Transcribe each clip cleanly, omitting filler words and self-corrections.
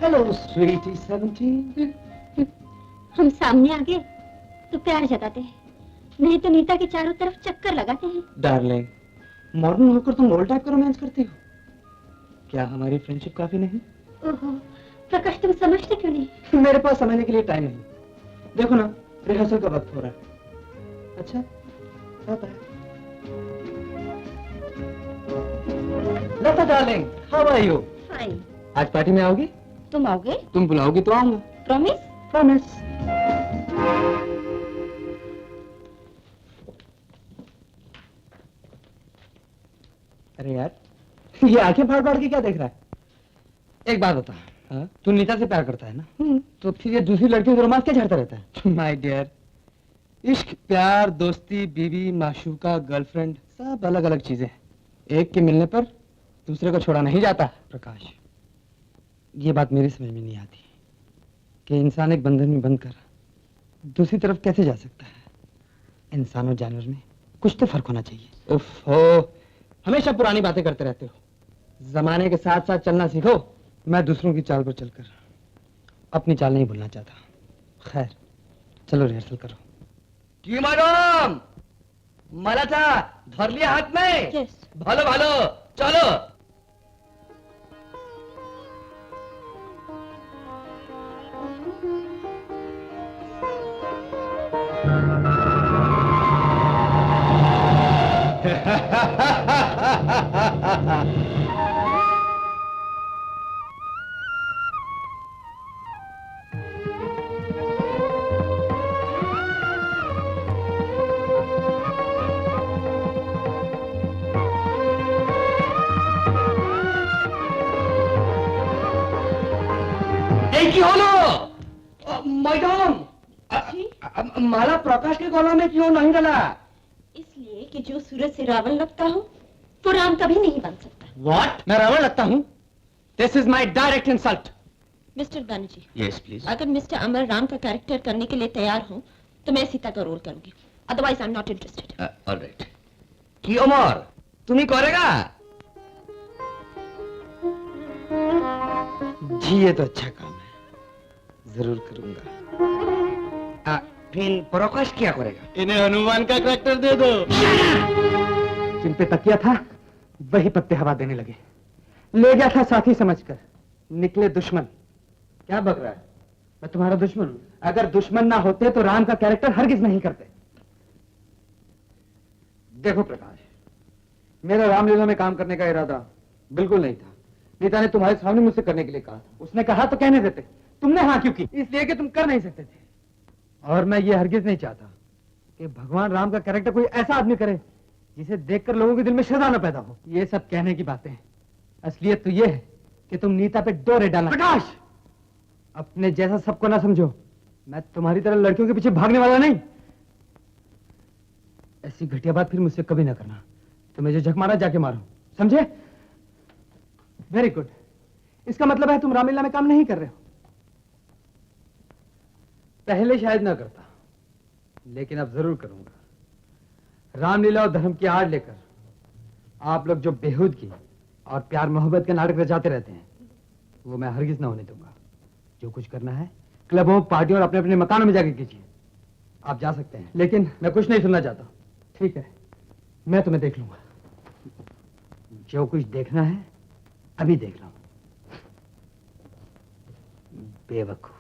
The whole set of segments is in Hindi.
हेलो स्वीटी 17। हम सामने आ गए तो प्यार जताते हैं, नहीं तो नीता के चारों तरफ चक्कर लगाते हैं। डार्लिंग, मॉडर्न होकर तुम ओल्ड टाइप का रोमांस करती हो, क्या हमारी फ्रेंडशिप काफी नहीं? ओहो प्रकाश, तुम समझते क्यों नहीं? मेरे पास समझने के लिए टाइम नहीं। देखो ना, रिहर्सल का वक्त हो रहा है। अच्छा bye. Lata darling, how are you? Fine. आज पार्टी में आओगी? तुम आओगे? तुम बुलाओगी तो आऊंगा। प्रॉमिस? प्रॉमिस। अरे यार, ये आंखें फाड़ फाड़ के क्या देख रहा है? एक बात बता, हाँ? तू नीता से प्यार करता है ना? तो फिर ये दूसरी लड़कियों को रोमांस क्या झाड़ता रहता है? माय डियर, इश्क, प्यार, दोस्ती, बीवी, माशूका, गर्लफ्रेंड, सब अलग अलग चीजें हैं। एक के मिलने पर दूसरे को छोड़ा नहीं जाता। प्रकाश, ये बात मेरी समझ में नहीं आती कि इंसान एक बंधन में बंद कर दूसरी तरफ कैसे जा सकता है। इंसान और जानवर में कुछ तो फर्क होना चाहिए। उफ हो, हमेशा पुरानी बातें करते रहते हो। जमाने के साथ साथ चलना सीखो। मैं दूसरों की चाल पर चलकर अपनी चाल नहीं भूलना चाहता। खैर, चलो रिहर्सल करो। की मैडम, मला था धर लिया हाथ में। Yes. भालो भालो चलो। কি হলো मैडम? माला प्रकाश के गला में क्यों नहीं डाला? इसलिए कि जो सूरज से रावण लगता हो वो राम कभी नहीं बन सकता। What? मैं रावण लगता हूँ? This is my direct insult. Mister Banerjee, yes please. अगर मिस्टर अमर राम का कैरेक्टर करने के लिए तैयार हो तो मैं सीता का रोल करूंगी, otherwise I am not interested. Alright. की अमर तुम्ही करेगा? जी ये तो अच्छा काम है, जरूर करूंगा। फिर प्रकाश क्या करेगा? इन्हें हनुमान का कैरेक्टर दे दो। जिन पे तकिया था वही पत्ते हवा देने लगे। ले गया था साथी समझकर, निकले दुश्मन। क्या बक रहा है? मैं तुम्हारा दुश्मन हूं? अगर दुश्मन ना होते तो राम का कैरेक्टर हरगिज नहीं करते। देखो प्रकाश, मेरा रामलीला में काम करने का इरादा बिल्कुल नहीं था। नीता ने तुम्हारे सामने मुझसे करने के लिए कहा। उसने कहा तो कहने देते, तुमने हाँ क्यों की? इसलिए कि तुम कर नहीं सकते थे। और मैं ये हरगिज नहीं चाहता कि भगवान राम का कैरेक्टर कोई ऐसा आदमी करे जिसे देखकर लोगों के दिल में श्रद्धा न पैदा हो। ये सब कहने की बातें हैं, असलियत तो ये है कि तुम नीता पे डोरे डालना। प्रकाश, अपने जैसा सबको ना समझो। मैं तुम्हारी तरह लड़कियों के पीछे भागने वाला नहीं। ऐसी घटिया बात फिर मुझसे कभी ना करना। तुम्हें जो झक मारा जाके मारो, समझे? Very good. इसका मतलब है तुम रामलीला में काम नहीं कर रहे हो। पहले शायद ना करता, लेकिन अब जरूर करूंगा। रामलीला और धर्म की आड़ लेकर आप लोग जो बेहूदगी और प्यार मोहब्बत के नाटक रचाते रहते हैं, वो मैं हरगिज ना होने दूंगा। जो कुछ करना है क्लबों, पार्टियों और अपने अपने मकानों में जाके कीजिए। आप जा सकते हैं, लेकिन मैं कुछ नहीं सुनना चाहता। ठीक है, मैं तुम्हें देख लूंगा। जो कुछ देखना है अभी देख लो। बेवकूफ।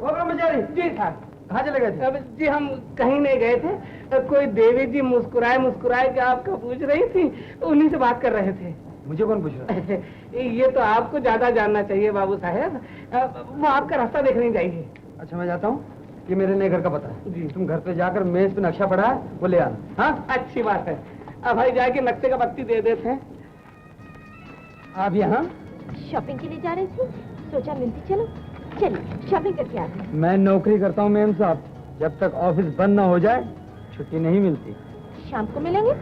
ब्रह्मचारी जी साहब, कहाँ चले गए थे? अब जी हम कहीं नहीं गए थे। कोई देवी जी मुस्कुराए मुस्कुराए के आपका पूछ रही थी, उन्हीं से बात कर रहे थे। मुझे कौन पूछ रहा है? ये तो आपको ज्यादा जानना चाहिए बाबू साहब। वो आपका रास्ता देखने जाइए। अच्छा मैं जाता हूँ, ये मेरे नए घर का पता है जी। तुम घर पे जाकर मेज पे नक्शा पड़ा है वो ले आना। हाँ अच्छी बात है। अब भाई जाके नक्शे का पत्ती दे देते हैं। आप यहाँ शॉपिंग के लिए जा रही थी, सोचा मिलती चलो। चलिए शॉपिंग करके आते हैं। मैं नौकरी करता हूँ मेम साहब, जब तक ऑफिस बंद ना हो जाए छुट्टी नहीं मिलती। शाम को मिलेंगे?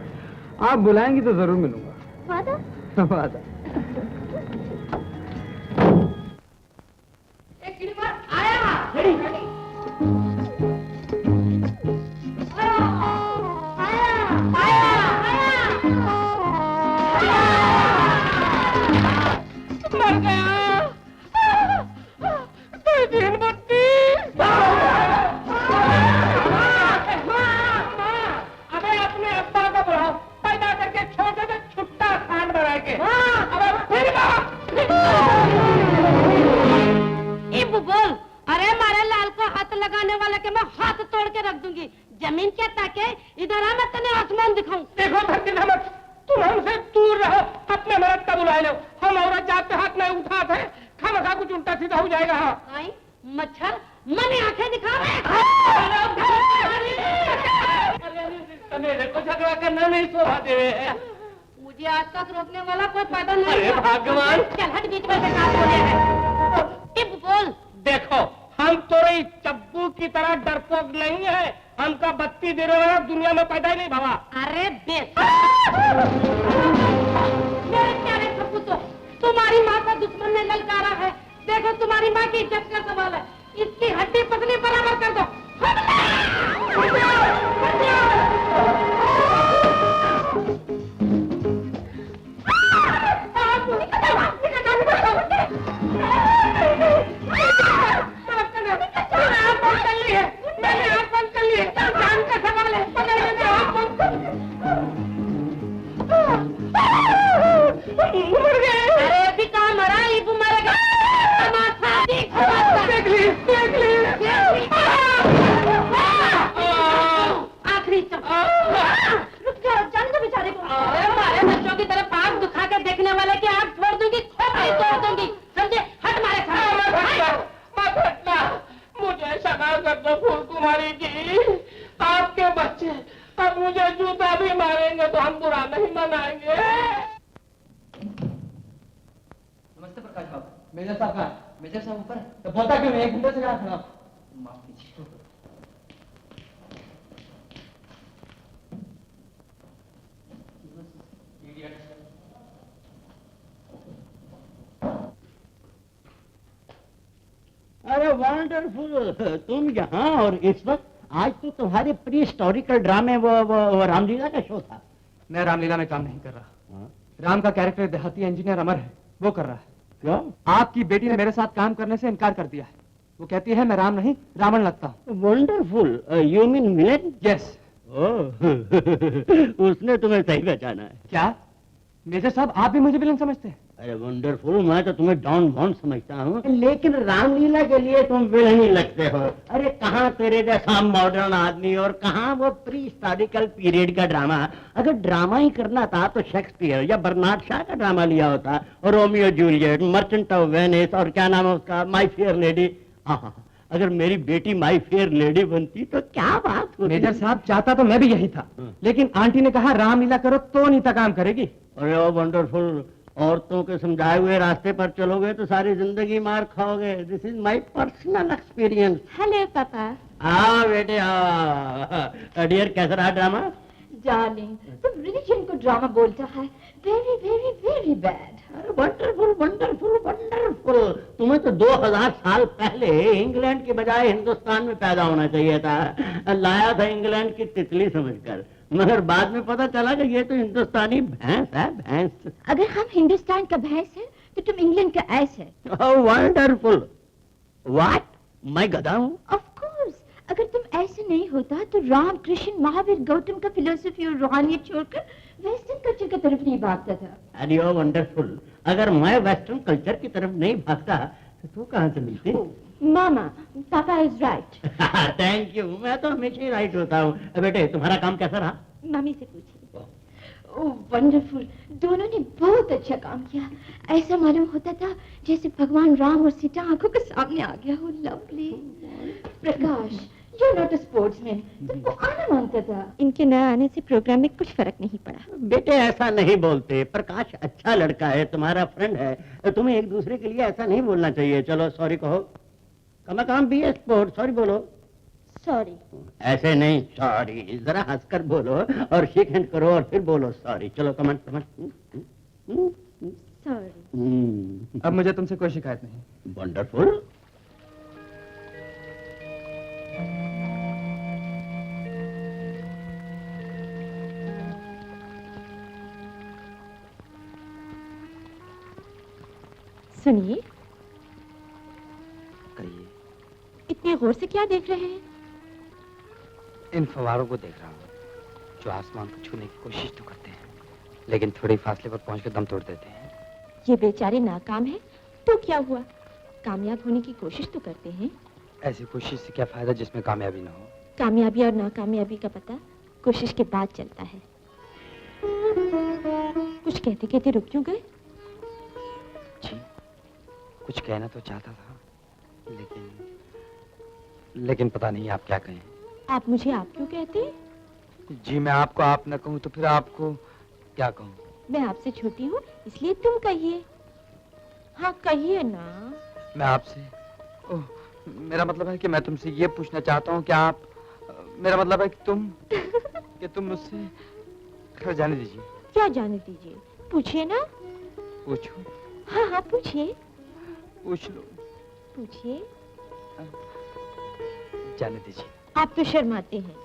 आप बुलाएंगी तो जरूर मिलूंगा। वादा? वादा। मर गया। लगाने वाले के मैं हाथ तोड़ के रख दूंगी। जमीन क्या ताके, इधर आ, मैं तने आसमान दिखाऊं। देखो धरती धमक, तुम हमसे दूर रहो, अपने मर्द का बुलाए लो। हम औरत जात पे हाथ नहीं उठाते, खामखा कुछ उल्टा सीधा हो जाएगा। हाँ आई मच्छर मने आंखें दिखा मेरे को झगड़ा करना नहीं सोहाते। मुझे आज तक रोकने वाला कोई पैदा नहीं। अरे भगवान, चल हट, बीच में बेकार बोले है। टिप बोल। देखो हम तोरी चब्बू की तरह डरपोक नहीं है, हमका 32 देने वाला दुनिया में पैदा ही नहीं भावा। अरे बेस मेरे प्यारे सपूतों, तुम्हारी माँ का दुश्मन ने ललकारा है। देखो तुम्हारी माँ की इज्जत का सवाल है, इसकी हड्डी पतली बराबर कर दो। मैंने आप बंद कर लिए, जान का सवाल है, पकड़ लेने आप बंद कर लिए। मर गए। अरे अभी कहाँ मरा, इबू मरेगा। देख ली, देख ली। आखिरी रुक जाओ, जान दो बेचारे को। हमारे बच्चों की तरफ आँख दुखा के देखने वाले की आँख फोड़ दूंगी, खोपड़ी तोड़ दूंगी, समझे? हट मारे मुझे क्षमा कर दो फूल कुमारी जी, आपके बच्चे अब मुझे जूता भी मारेंगे तो हम बुरा नहीं मनाएंगे। नमस्ते प्रकाश बाबू। मेजर साहब का मेजर साहब ऊपर है? तो बोलता क्यों नहीं, 1 घंटे से कहाँ खड़ा हूं? माफ कीजिए। अरे वंडरफुल, तुम यहाँ और इस वक्त? आज तो तुम्हारे प्री हिस्टोरिकल ड्रामे वो रामलीला का शो था। मैं रामलीला में काम नहीं कर रहा। राम का कैरेक्टर देहाती इंजीनियर अमर है, वो कर रहा है। क्यों? आपकी बेटी ने मेरे साथ काम करने से इनकार कर दिया है। वो कहती है मैं राम नहीं रावण लगता हूँ। Wonderful, you mean villain? Yes. उसने तुम्हें सही पहचाना है। क्या मेजर साहब, आप भी मुझे विलन समझते हैं? अरे वंडरफुल, मैं तो तुम्हें डॉन बॉन्ड समझता हूँ, लेकिन रामलीला के लिए तुम विलन ही लगते हो। अरे कहाँ तेरे जैसा मॉडर्न आदमी और कहाँ वो प्री हिस्टोरिकल पीरियड का ड्रामा। अगर ड्रामा ही करना था तो शेक्सपियर या बर्नार्ड शॉ का ड्रामा लिया होता, और Romeo Juliet, merchant of Venice, और क्या नाम है उसका, माय फेयर लेडी। अगर मेरी बेटी माय फेयर लेडी बनती तो क्या बात होती। मेजर साहब, चाहता तो मैं भी यही था, लेकिन आंटी ने कहा रामलीला करो तो नीता काम करेगी। अरे ओ वंडरफुल, औरतों के समझाए हुए रास्ते पर चलोगे तो सारी जिंदगी मार खाओगे। This is my personal experience. Hello पापा। हाँ बेटे, हाँ। डियर, कैसा रहा ड्रामा? डार्लिंग, तुम रिलीजन को ड्रामा बोलता है। Very very very bad. अरे वंडरफुल वंडरफुल वंडरफुल, तुम्हें तो 2000 साल पहले इंग्लैंड के बजाय हिंदुस्तान में पैदा होना चाहिए था। लाया था इंग्लैंड की तितली समझकर, मगर बाद में पता चला कि ये तो हिंदुस्तानी भैंस है, भैंस। अगर हम हिंदुस्तान का भैंस है तो तुम इंग्लैंड का ऐस है। वंडरफुल। व्हाट? मैं गधा हूँ? ऑफ कोर्स, अगर तुम ऐसे नहीं होता तो राम, कृष्ण, महावीर, गौतम का फिलोसफी और रूहानियत छोड़कर वेस्टर्न कल्चर की तरफ नहीं भागता था। अरे ओ वंडरफुल, अगर मैं वेस्टर्न कल्चर की तरफ नहीं भागता तो तू कहाँ से मिलती? मामा, पापा इज राइट। थैंक यू, मैं तो हमेशा ही राइट होता हूँ। बेटे, तुम्हारा काम कैसा रहा? मम्मी से पूछिए। ओह वंडरफुल, दोनों ने बहुत अच्छा काम किया। ऐसा मालूम होता था जैसे भगवान राम और सीता आंखों के सामने आ गया हो। Lovely. Prakash, you are not a sportsman, तुमको आना मानता था। इनके न आने से प्रोग्राम में कुछ फर्क नहीं पड़ा। बेटे ऐसा नहीं बोलते, प्रकाश अच्छा लड़का है, तुम्हारा फ्रेंड है, तुम्हें एक दूसरे के लिए ऐसा नहीं बोलना चाहिए। चलो सॉरी कहो, कम काम बी ए स्पोर्ट, सॉरी बोलो। सॉरी। ऐसे नहीं, सॉरी जरा हंसकर बोलो और शेक हैंड करो और फिर बोलो सॉरी। चलो कमन कमन। सॉरी। अब मुझे तुमसे कोई शिकायत नहीं। वंडरफुल। सुनिए, कहिए। इतने गौर से क्या देख रहे हैं? इन फवारों को देख रहा हूँ जो आसमान को छूने की कोशिश तो करते हैं, लेकिन थोड़े फासले पर पहुंचकर दम तोड़ देते हैं। ये बेचारे नाकाम हैं तो क्या हुआ, कामयाब होने की कोशिश तो करते हैं। ऐसी कोशिश से क्या फायदा जिसमें कामयाबी ना हो? कामयाबी और नाकामयाबी का पता कोशिश के बाद चलता है। कुछ कहते कहते रुक क्यों गए? जी, कुछ कहना तो चाहता था, लेकिन पता नहीं आप क्या कहें। आप मुझे आप क्यों कहते हैं? जी, मैं आपको आप न कहूँ तो फिर आपको क्या कहूँ? मैं आपसे छोटी हूँ इसलिए तुम कहिए। हाँ कहिए ना। मैं आपसे, ओह, मेरा मतलब है कि मैं तुमसे ये पूछना चाहता हूँ कि आप, मेरा मतलब है कि तुम मुझसे, खैर जाने दीजिए। क्या जाने दीजिए? पूछिए ना। पूछूं? हाँ हाँ पूछिए। पूछ लो। पूछिए। जाने दीजिए। आप तो शर्माते हैं।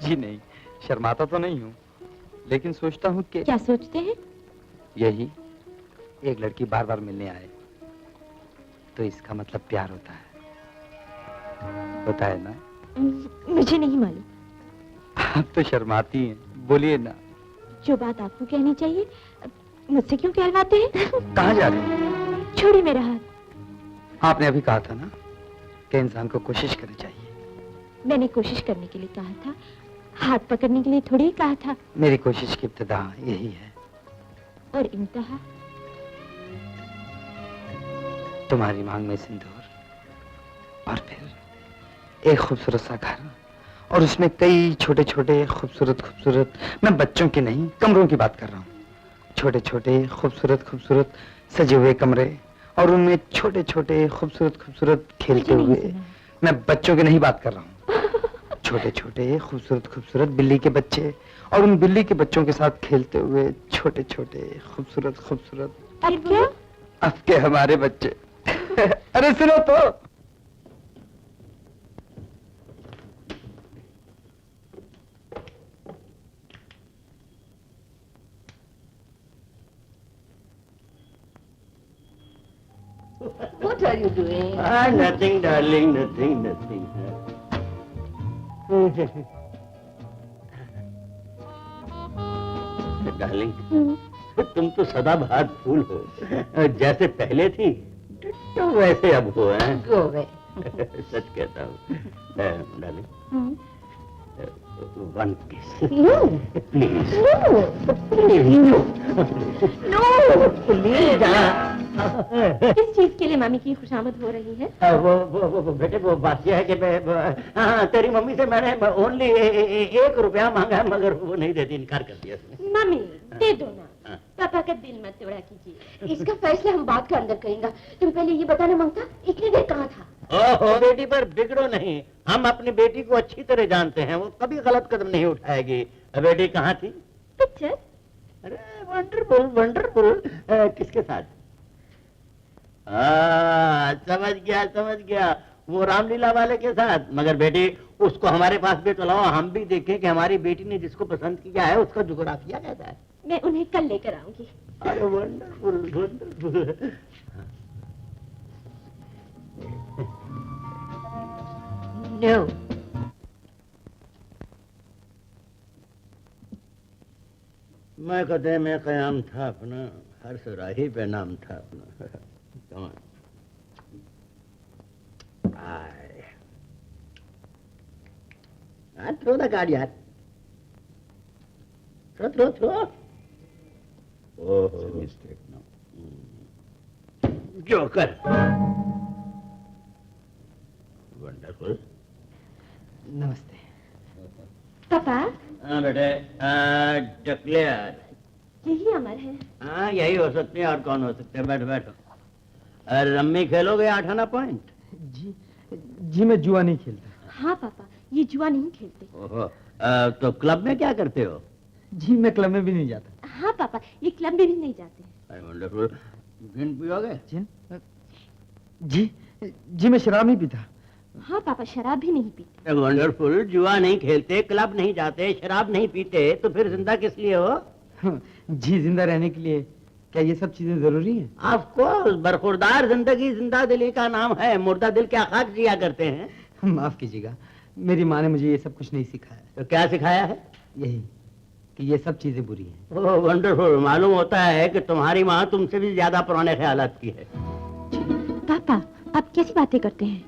जी नहीं, शर्माता तो नहीं हूँ, लेकिन सोचता हूँ कि क्या सोचते हैं? यही, एक लड़की बार बार मिलने आए तो इसका मतलब प्यार होता है ना? मुझे नहीं मालूम। आप तो शर्माती हैं, बोलिए ना। जो बात आपको कहनी चाहिए मुझसे क्यों कहलवाते हैं? कहाँ जा रही हैं? छोड़िए मेरा हाथ। आपने अभी कहा था ना कि इंसान को कोशिश करनी चाहिए। मैंने कोशिश करने के लिए कहा था, हाथ पकड़ने के लिए थोड़ी कहा था। मेरी कोशिश की इब्तिदा यही है। और इंतहा? तुम्हारी मांग में सिंदूर, और फिर एक खूबसूरत सा घर, और उसमें कई छोटे छोटे खूबसूरत, मैं बच्चों की नहीं कमरों की बात कर रहा हूँ। छोटे छोटे खूबसूरत सजे हुए कमरे, और उनमें छोटे छोटे खूबसूरत खेलते हुए, मैं बच्चों की नहीं बात कर रहा हूँ। छोटे छोटे खूबसूरत बिल्ली के बच्चे, और उन बिल्ली के बच्चों के साथ खेलते हुए छोटे छोटे खूबसूरत। अब क्या? अब के हमारे बच्चे। अरे सुनो तो। What are you doing? Nothing, darling, nothing. Darling, तुम तो सदाबहार फूल हो। जैसे पहले थी डिट्टो वैसे अब हो हैं। Go away. सच कहता हूँ। डार्लिंग, वन किस No. प्लीज। No. प्लीज। किस चीज के लिए मामी की खुशामद हो रही है? वो बेटे, वो बात यह है कि हाँ, तेरी मम्मी से मैंने ओनली 1 रुपया मांगा, मगर वो नहीं देती, इनकार कर दिया उसने। मामी दे दो ना। पापा का दिल मत तोड़ा कीजिए। इसका फैसला हम बात का अंदर करेंगे। तुम पहले ये बताना ममता, इतनी देर कहाँ था? ओहो बेटी, पर बिगड़ो नहीं, हम अपनी बेटी को अच्छी तरह जानते हैं, वो कभी गलत कदम नहीं उठाएगी। बेटी कहाँ थी? पिक्चर? अरे वंडरफुल। किसके साथ? समझ गया, वो रामलीला वाले के साथ। मगर बेटी, उसको हमारे पास भी तो लाओ, हम भी देखें कि हमारी बेटी ने जिसको पसंद किया है उसका जुगराफिया कैसा है। मैं उन्हें कल लेकर आऊंगी। अरे वंडरफुल। No. मैं कदे में कयाम था अपना, हर सुराही पे नाम था अपना। Come on. Throw the card, yaar. Throw. Oh, it's a mistake now. Joker. Wonderful. नमस्ते। पापा हाँ बेटे, डिक्लेयर। यही अमर है। हाँ, यही हो सकती है, और कौन हो सकते हैं। बैठो। रम्मी खेलोगे 8 आना पॉइंट? जी मैं जुआ नहीं खेलता। हाँ पापा, ये जुआ नहीं खेलते। ओहो, तो क्लब में क्या करते हो? जी मैं क्लब में भी नहीं जाता। हाँ पापा, ये क्लब में भी नहीं जाते। वंडरफुल। जिन पियोगे? जी मैं शराब नहीं पीता। हाँ पापा, शराब भी नहीं पीते। वंडरफुल। जुआ नहीं खेलते, क्लब नहीं जाते, शराब नहीं पीते, तो फिर जिंदा किस लिए हो? जी जिंदा रहने के लिए क्या ये सब चीजें जरूरी हैं? ऑफ कोर्स, बरखुरदार जिंदगी जिंदा दिली का नाम है। मुर्दा दिल क्या खाक जिया करते हैं। माफ कीजिएगा, मेरी माँ ने मुझे ये सब कुछ नहीं सिखाया। तो क्या सिखाया है? यही कि ये सब चीजें बुरी हैं। ओह वंडरफुल। मालूम होता है कि तुम्हारी माँ तुमसे भी ज्यादा पुराने ख्यालात की है। पापा, आप कैसी बातें करते हैं?